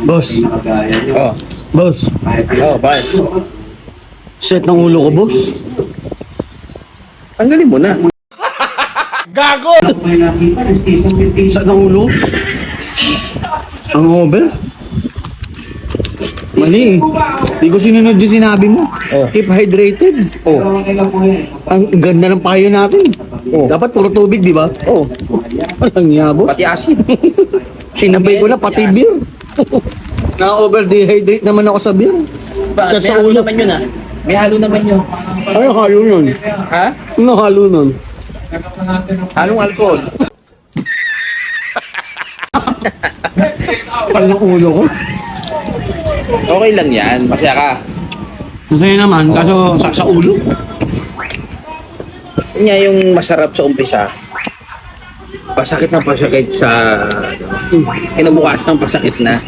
Boss. Oh. Boss. Oh, bakit? Set ng ulo ko, boss. Tanggalin mo na. Set ng ulo? Ang over? Mali. Hindi ko sinunod yung sinabi mo. Oh. Keep hydrated. Oh. Ang ganda ng payo natin. Oh. Dapat puro tubig, di ba? Oh. Ang nga, boss. Pati asin. Sinabay ko na pati beer. Na-over-dehydrate naman ako sa beer. Bakit? May Sa halo ulo. naman yun ah. May halo naman yun. Ay, halo nun. Ha? Ano halo nun? Halong alcohol. Pal ng ulo ko. Okay lang yan. Masaya ka. Masaya naman, kaso sa ulo. Yun nga yung masarap sa umpisa. Pasakit ng pasakit sa kinabukasan ng pasakit na.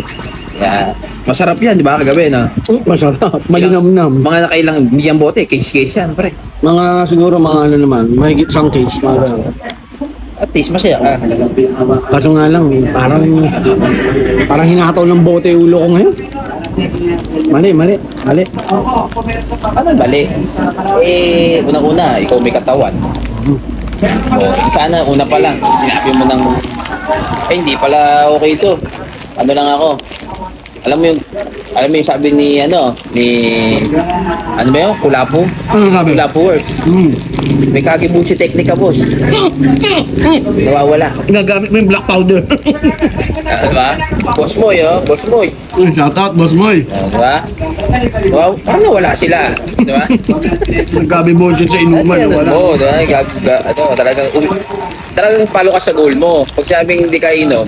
Kaya, masarap yan, di ba? Kagabi, no? Masarap. Malinamnam. Mga nakailang bigyan bote, case-case yan, pre. Mga siguro mga ano naman, mahigit isang case. Mga ganun. At least, masaya ka. Kaso nga lang, parang hinataw ng bote yung ulo ko ngayon. Mali. Ano bali? Eh, unang-una, ikaw may katawan. O, sana, una pa lang, sinabi mo ng, ay, hindi pala okay ito. Ano lang ako. Alam mo yung sabi ni, ano ba yun? Kulapo? Ano sabi? Kulapo works. May kagibuchi technique ka, boss. Nawawala. Gagamit mo yung black powder. Diba? Boss Moy, oh. Boss Moy. Shout out, boss Moy. Diba? Wow, parang nawala sila. Diba? Nagkabi budget sa inuman. Wala. Oo, diba? Talagang palo ka sa goal mo. Pag sabing hindi ka inom,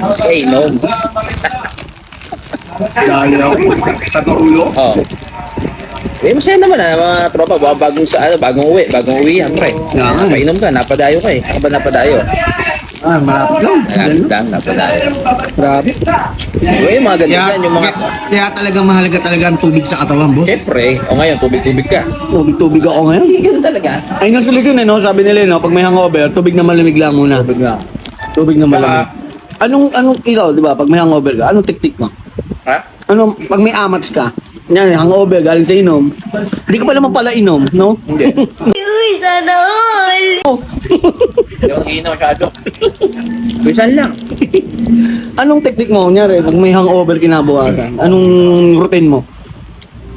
Dali ako. Sa ulo. Oo. Eh, masaya naman mga tropa, bagong uwi yan, pre. Yeah, Napainom ka, napadayo ka eh. Ako ba napadayo? Malapit lang. Malapit lang, napadayo. Grabe. Yung mga ganyan, yung mga... Kaya talagang mahalaga talaga ang tubig sa katawan, boss. Siyempre, o ngayon, tubig-tubig ka. Tubig ako ngayon. Ganun talaga. Ayun ang solusyon no? Sabi nila no, pag may hangover, tubig na malamig lang muna. Tubig nga. Tubig na malamig. Anong ikaw, di ba, pag may hangover ka, anong teknik mo? Ha? Pag may amats ka, yan, hangover, galing sa inom, hindi ka pa naman pala inom, no? Hindi. Uy, sana all! Hindi ako inom masyado. Bisan lang. Anong teknik mo, kunyari, pag may hangover kinabukasan, anong routine mo?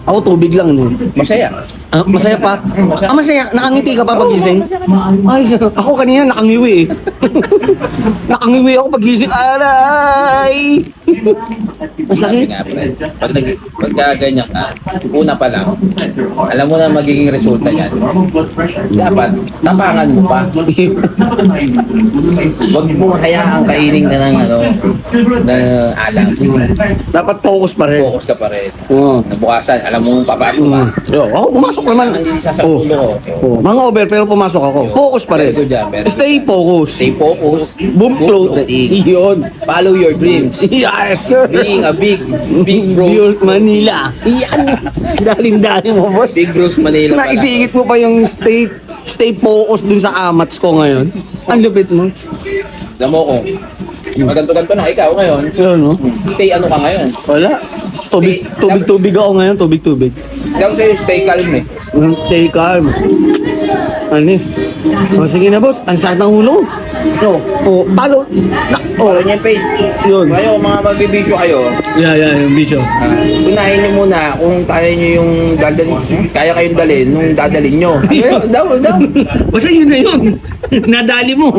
Ako tubig lang din. Masaya. Masaya pa? Masaya. Nakangiti ka pa pagising? Ay, ako kanina nakangiwi eh. Nakangiwi ako pagising. Aray! Masakit. Nga, pre. Pag ganyan ka, una pa lang, alam mo na magiging resulta niyan. Dapat, tapangan mo pa. Huwag mo hayaang kainin ka ng alam. Dapat focus pa rin. Focus ka pa rin. Oo. Nabukasan, alam mo papasok ka. Yo, ako pumasok naman. Hindi sa ulo ko. Mga over pero pumasok ako. Focus pa rin. Very good job, very good. Stay focused. Stay focused. Boom floating. Iyon. Follow your dreams. Yes, sir. Being a big bro. Build Manila. Yan. Daling-daling mo, boss. Big Bros Manila pala. Naitigit mo pa yung stay focused dun sa amats ko ngayon. Ang lupit mo. Alam mo ko. Maganto-ganto na ikaw ngayon. Yun, no? Stay ano ka ngayon? Wala. Tubig ako ngayon. Tubig. Ikaw sa'yo, stay calm eh. Stay calm. Anis. O, sige na, boss. Ang sakit ng ulo. No. O, palo. Follow niyo yung page. Yun. Ngayon, mga magbibisyo kayo, Yung bisyo. unahin niyo muna kung kaya niyo yung kaya kayong dalhin nung dadalhin niyo. Ano yun? Daw. Basta yun na yun. Nadali mo.